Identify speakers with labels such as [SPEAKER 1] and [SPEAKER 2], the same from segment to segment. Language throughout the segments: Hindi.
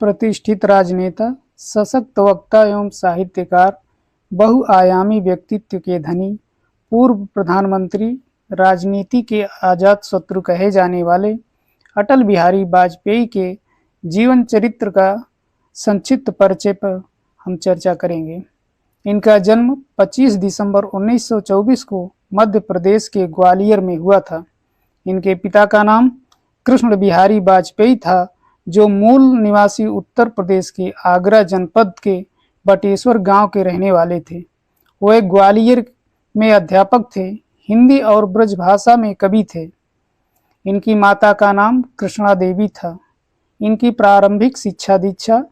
[SPEAKER 1] प्रतिष्ठित राजनेता, सशक्त वक्ता एवं साहित्यकार, बहुआयामी व्यक्तित्व के धनी, पूर्व प्रधानमंत्री, राजनीति के आजाद शत्रु कहे जाने वाले अटल बिहारी वाजपेयी के जीवन चरित्र का संक्षिप्त परिचय पर हम चर्चा करेंगे। इनका जन्म 25 दिसंबर 1924 को मध्य प्रदेश के ग्वालियर में हुआ था। इनके पिता का नाम कृष्ण बिहारी वाजपेयी था, जो मूल निवासी उत्तर प्रदेश के आगरा जनपद के बटेश्वर गांव के रहने वाले थे। वह ग्वालियर में अध्यापक थे, हिंदी और ब्रजभाषा में कवि थे। इनकी माता का नाम कृष्णा देवी था। इनकी प्रारंभिक शिक्षा दीक्षा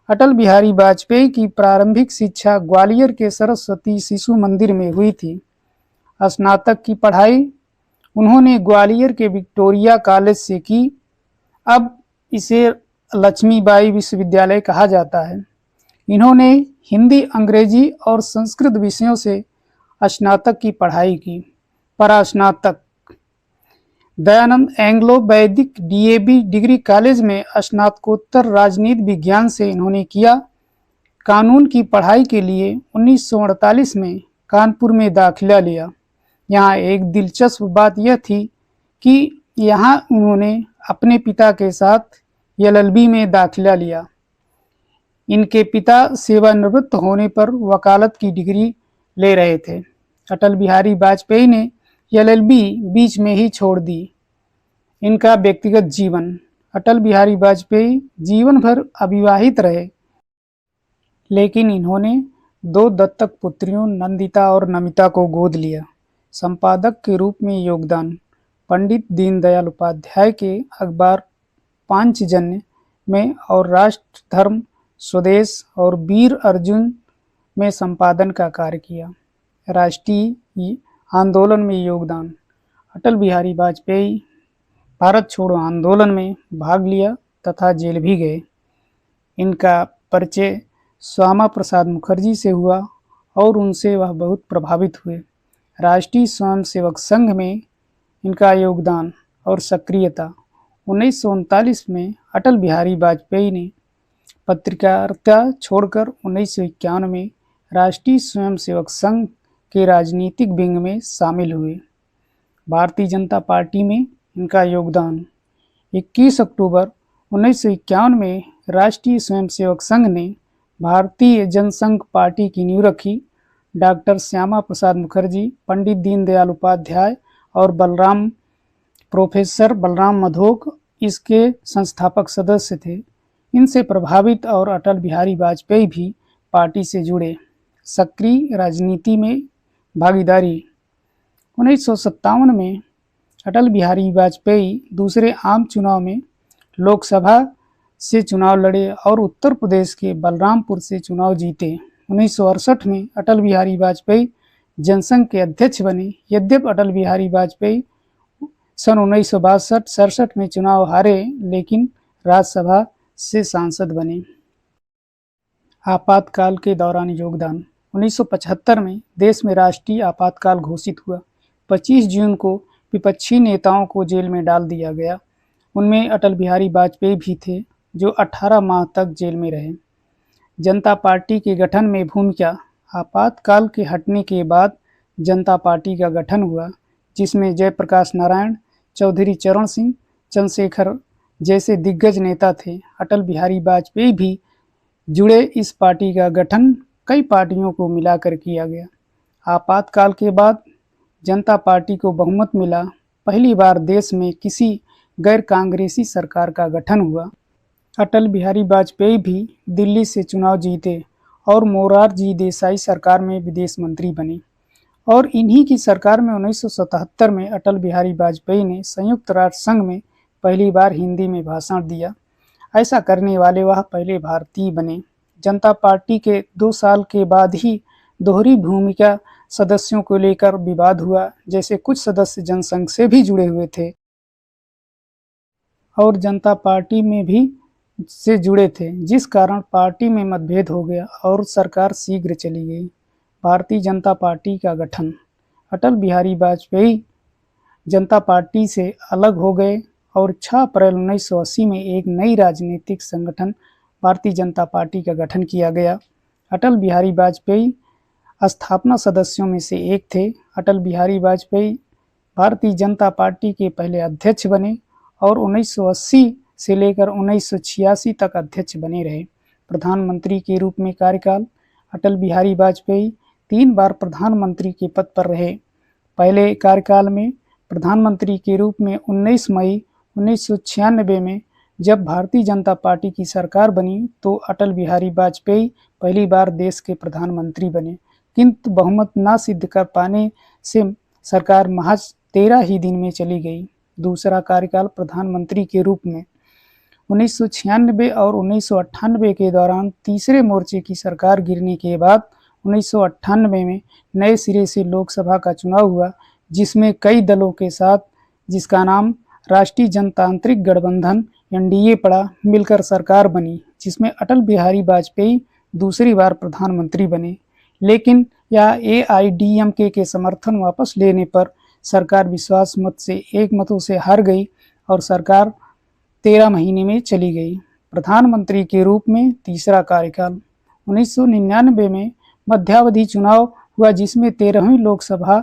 [SPEAKER 1] अटल बिहारी वाजपेयी की प्रारंभिक शिक्षा ग्वालियर के सरस्वती शिशु मंदिर में हुई थी। स्नातक की पढ़ाई उन्होंने ग्वालियर के विक्टोरिया कॉलेज से की। अब इसे लक्ष्मीबाई विश्वविद्यालय कहा जाता है। इन्होंने हिंदी, अंग्रेजी और संस्कृत विषयों से स्नातक की पढ़ाई की। परास्नातक दयानंद एंग्लो वैदिक डीएवी डिग्री कॉलेज में स्नातकोत्तर राजनीति विज्ञान से इन्होंने किया। कानून की पढ़ाई के लिए 1948 में कानपुर में दाखिला लिया। यहाँ एक दिलचस्प बात यह थी कि यहाँ उन्होंने अपने पिता के साथ एलएलबी में दाखिला लिया। इनके पिता सेवानिवृत्त होने पर वकालत की डिग्री ले रहे थे। अटल बिहारी वाजपेयी ने एलएलबी बीच में ही छोड़ दी। इनका व्यक्तिगत जीवन। अटल बिहारी वाजपेयी जीवन भर अविवाहित रहे, लेकिन इन्होंने 2 दत्तक पुत्रियों नंदिता और नमिता को गोद लिया। संपादक के रूप में योगदान पंडित दीनदयाल उपाध्याय के अखबार पांचजन्य में और राष्ट्र धर्म, स्वदेश और वीर अर्जुन में संपादन का कार्य किया। राष्ट्रीय आंदोलन में योगदान अटल बिहारी वाजपेयी भारत छोड़ो आंदोलन में भाग लिया तथा जेल भी गए। इनका परिचय श्यामा प्रसाद मुखर्जी से हुआ और उनसे वह बहुत प्रभावित हुए। राष्ट्रीय स्वयंसेवक संघ में इनका योगदान और सक्रियता। 1939 में अटल बिहारी वाजपेयी ने पत्रकारिता छोड़कर 1951 में राष्ट्रीय स्वयंसेवक संघ के राजनीतिक विंग में शामिल हुए। भारतीय जनता पार्टी में इनका योगदान 21 अक्टूबर 1951 में राष्ट्रीय स्वयंसेवक संघ ने भारतीय जनसंघ पार्टी की नींव रखी। डॉक्टर श्यामा प्रसाद मुखर्जी, पंडित दीनदयाल उपाध्याय और प्रोफेसर बलराम मधोक इसके संस्थापक सदस्य थे। इनसे प्रभावित और अटल बिहारी वाजपेयी भी पार्टी से जुड़े। सक्रिय राजनीति में भागीदारी 1957 में अटल बिहारी वाजपेयी दूसरे आम चुनाव में लोकसभा से चुनाव लड़े और उत्तर प्रदेश के बलरामपुर से चुनाव जीते। 1968 में अटल बिहारी वाजपेयी जनसंघ के अध्यक्ष बने। यद्यपि अटल बिहारी वाजपेयी सन 1962-67 में चुनाव हारे, लेकिन राज्यसभा से सांसद बने। आपातकाल के दौरान योगदान 1975 में देश में राष्ट्रीय आपातकाल घोषित हुआ। 25 जून को विपक्षी नेताओं को जेल में डाल दिया गया। उनमें अटल बिहारी वाजपेयी भी थे, जो 18 माह तक जेल में रहे। जनता पार्टी के गठन में भूमिका। आपातकाल के हटने के बाद जनता पार्टी का गठन हुआ, जिसमें जयप्रकाश नारायण, चौधरी चरण सिंह, चंद्रशेखर जैसे दिग्गज नेता थे। अटल बिहारी वाजपेयी भी जुड़े। इस पार्टी का गठन कई पार्टियों को मिलाकर किया गया। आपातकाल के बाद जनता पार्टी को बहुमत मिला। पहली बार देश में किसी गैर कांग्रेसी सरकार का गठन हुआ। अटल बिहारी वाजपेयी भी दिल्ली से चुनाव जीते और मोरारजी देसाई सरकार में विदेश मंत्री बने। और इन्हीं की सरकार में 1977 में अटल बिहारी वाजपेयी ने संयुक्त राष्ट्र संघ में पहली बार हिंदी में भाषण दिया। ऐसा करने वाले वह पहले भारतीय बने। जनता पार्टी के 2 साल के बाद ही दोहरी भूमिका सदस्यों को लेकर विवाद हुआ, जैसे कुछ सदस्य जनसंघ से भी जुड़े हुए थे और जनता पार्टी में भी से जुड़े थे, जिस कारण पार्टी में मतभेद हो गया और सरकार शीघ्र चली गई। भारतीय जनता पार्टी का गठन। अटल बिहारी वाजपेयी जनता पार्टी से अलग हो गए और 6 अप्रैल 1980 में एक नई राजनीतिक संगठन भारतीय जनता पार्टी का गठन किया गया। अटल बिहारी वाजपेयी स्थापना सदस्यों में से एक थे। अटल बिहारी वाजपेयी भारतीय जनता पार्टी के पहले अध्यक्ष बने और 1980 से लेकर 1986 तक अध्यक्ष बने रहे। प्रधानमंत्री के रूप में कार्यकाल अटल बिहारी वाजपेयी 3 बार प्रधानमंत्री के पद पर रहे। पहले कार्यकाल में प्रधानमंत्री के रूप में 19 मई 1996 में जब भारतीय जनता पार्टी की सरकार बनी तो अटल बिहारी वाजपेयी पहली बार देश के प्रधानमंत्री बने, किंतु बहुमत न सिद्ध कर पाने से सरकार महज 13 ही दिन में चली गई। दूसरा कार्यकाल प्रधानमंत्री के रूप में 1996 और 1998 के दौरान तीसरे मोर्चे की सरकार गिरने के बाद 1998 में नए सिरे से लोकसभा का चुनाव हुआ, जिसमें कई दलों के साथ, जिसका नाम राष्ट्रीय जनतांत्रिक गठबंधन एनडीए पड़ा, मिलकर सरकार बनी, जिसमें अटल बिहारी वाजपेयी दूसरी बार प्रधानमंत्री बने। लेकिन यह एआईडीएमके के समर्थन वापस लेने पर सरकार विश्वास मत से 1 मतों से हार गई और सरकार 13 महीने में चली गई। प्रधानमंत्री के रूप में तीसरा कार्यकाल 1999 में मध्यावधि चुनाव हुआ, जिसमें 13वीं लोकसभा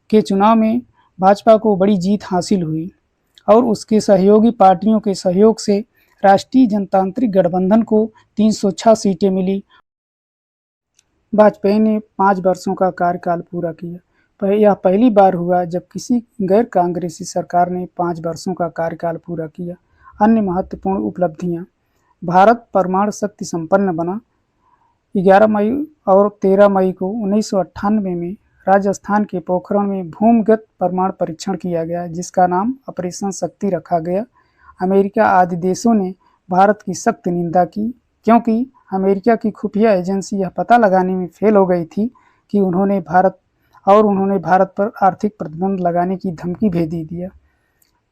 [SPEAKER 1] के चुनाव में भाजपा को बड़ी जीत हासिल हुई और उसके सहयोगी पार्टियों के सहयोग से राष्ट्रीय जनतांत्रिक गठबंधन को 306 सीटें मिली। वाजपेयी ने 5 वर्षों का कार्यकाल पूरा किया। यह पहली बार हुआ जब किसी गैर कांग्रेसी सरकार ने 5 वर्षों का कार्यकाल पूरा किया। अन्य महत्वपूर्ण उपलब्धियां: भारत परमाणु शक्ति संपन्न बना। 11 मई और 13 मई को 1998 में राजस्थान के पोखरण में भूमिगत परमाणु परीक्षण किया गया, जिसका नाम ऑपरेशन शक्ति रखा गया। अमेरिका आदि देशों ने भारत की सख्त निंदा की, क्योंकि अमेरिका की खुफिया एजेंसी यह पता लगाने में फेल हो गई थी कि उन्होंने भारत पर आर्थिक प्रतिबंध लगाने की धमकी भेज दिया।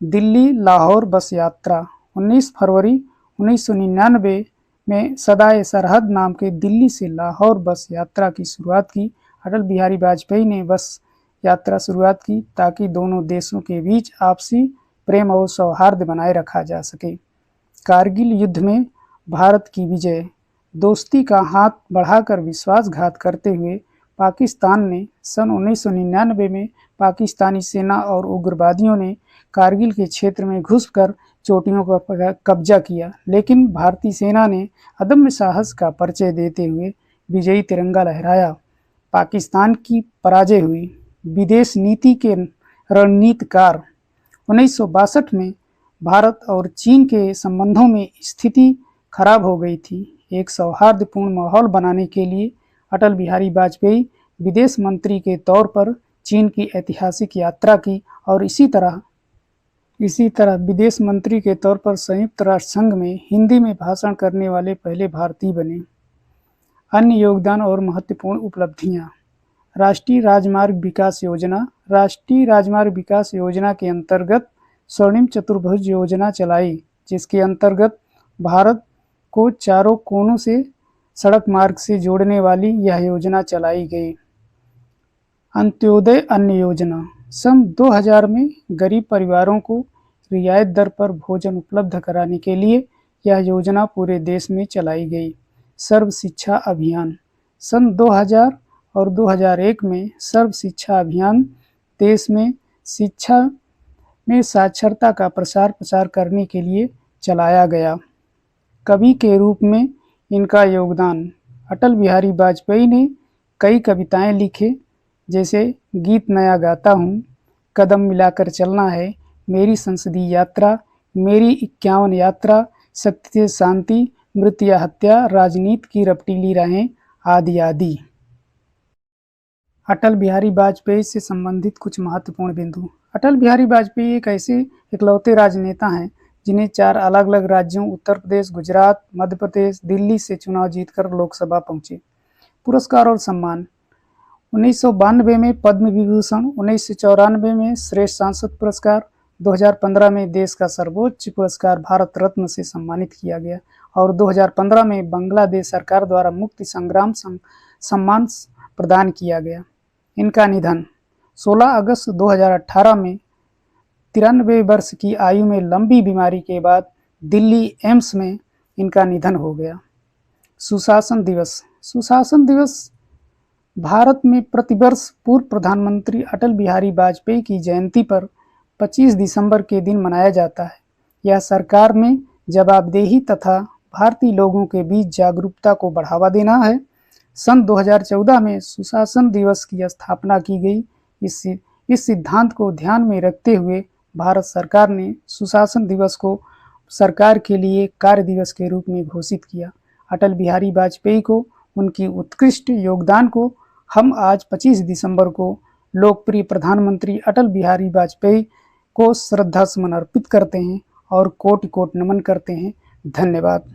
[SPEAKER 1] दिल्ली लाहौर बस यात्रा 19 फरवरी 1999 में सदाए सरहद नाम के दिल्ली से लाहौर बस यात्रा की शुरुआत की। अटल बिहारी वाजपेयी ने बस यात्रा शुरुआत की ताकि दोनों देशों के बीच आपसी प्रेम और सौहार्द बनाए रखा जा सके। कारगिल युद्ध में भारत की विजय। दोस्ती का हाथ बढ़ाकर विश्वासघात करते हुए पाकिस्तान ने सन 1999 में पाकिस्तानी सेना और उग्रवादियों ने कारगिल के क्षेत्र में घुसकर चोटियों पर कब्जा किया, लेकिन भारतीय सेना ने अदम्य साहस का परिचय देते हुए विजयी तिरंगा लहराया। पाकिस्तान की पराजय हुई। विदेश नीति के रणनीतिकार 1962 में भारत और चीन के संबंधों में स्थिति खराब हो गई थी। एक सौहार्दपूर्ण माहौल बनाने के लिए अटल बिहारी वाजपेयी विदेश मंत्री के तौर पर चीन की ऐतिहासिक यात्रा की और इसी तरह विदेश मंत्री के तौर पर संयुक्त राष्ट्र संघ में हिंदी में भाषण करने वाले पहले भारतीय बने। अन्य योगदान और महत्वपूर्ण उपलब्धियां: राष्ट्रीय राजमार्ग विकास योजना। राष्ट्रीय राजमार्ग विकास योजना के अंतर्गत स्वर्णिम चतुर्भुज योजना चलाई, जिसके अंतर्गत भारत को चारों कोनों से सड़क मार्ग से जोड़ने वाली यह योजना चलाई गई। अंत्योदय अन्न योजना। सन 2000 में गरीब परिवारों को रियायत दर पर भोजन उपलब्ध कराने के लिए यह योजना पूरे देश में चलाई गई। सर्व शिक्षा अभियान। सन 2000 और 2001 में सर्व शिक्षा अभियान देश में शिक्षा में साक्षरता का प्रसार करने के लिए चलाया गया। कवि के रूप में इनका योगदान: अटल बिहारी वाजपेयी ने कई कविताएं लिखे, जैसे गीत नया गाता हूँ, कदम मिलाकर चलना है, मेरी संसदीय यात्रा, मेरी 51 यात्रा, शक्ति से शांति, मृत्यु या हत्या, राजनीति की रपटीली राहें, आदि आदि। अटल बिहारी वाजपेयी से संबंधित कुछ महत्वपूर्ण बिंदु। अटल बिहारी वाजपेयी एक ऐसे इकलौते राजनेता हैं जिन्हें 4 अलग अलग राज्यों उत्तर प्रदेश, गुजरात, मध्य प्रदेश, दिल्ली से चुनाव जीतकर लोकसभा पहुंचे। पुरस्कार और सम्मान: 1992 में पद्म विभूषण, 1994 में श्रेष्ठ सांसद पुरस्कार, 2015 में देश का सर्वोच्च पुरस्कार भारत रत्न से सम्मानित किया गया और 2015 में बांग्लादेश सरकार द्वारा मुक्ति संग्राम सम्मान प्रदान किया गया। इनका निधन: 16 अगस्त 2018 में 93 वर्ष की आयु में लंबी बीमारी के बाद दिल्ली एम्स में इनका निधन हो गया। सुशासन दिवस। सुशासन दिवस भारत में प्रतिवर्ष पूर्व प्रधानमंत्री अटल बिहारी वाजपेयी की जयंती पर 25 दिसंबर के दिन मनाया जाता है। यह सरकार में जवाबदेही तथा भारतीय लोगों के बीच जागरूकता को बढ़ावा देना है। सन 2014 में सुशासन दिवस की स्थापना की गई। इस सिद्धांत को ध्यान में रखते हुए भारत सरकार ने सुशासन दिवस को सरकार के लिए कार्य दिवस के रूप में घोषित किया। अटल बिहारी वाजपेयी को उनकी उत्कृष्ट योगदान को हम आज 25 दिसंबर को लोकप्रिय प्रधानमंत्री अटल बिहारी वाजपेयी को श्रद्धा सुमन अर्पित करते हैं और कोटि कोटि नमन करते हैं। धन्यवाद।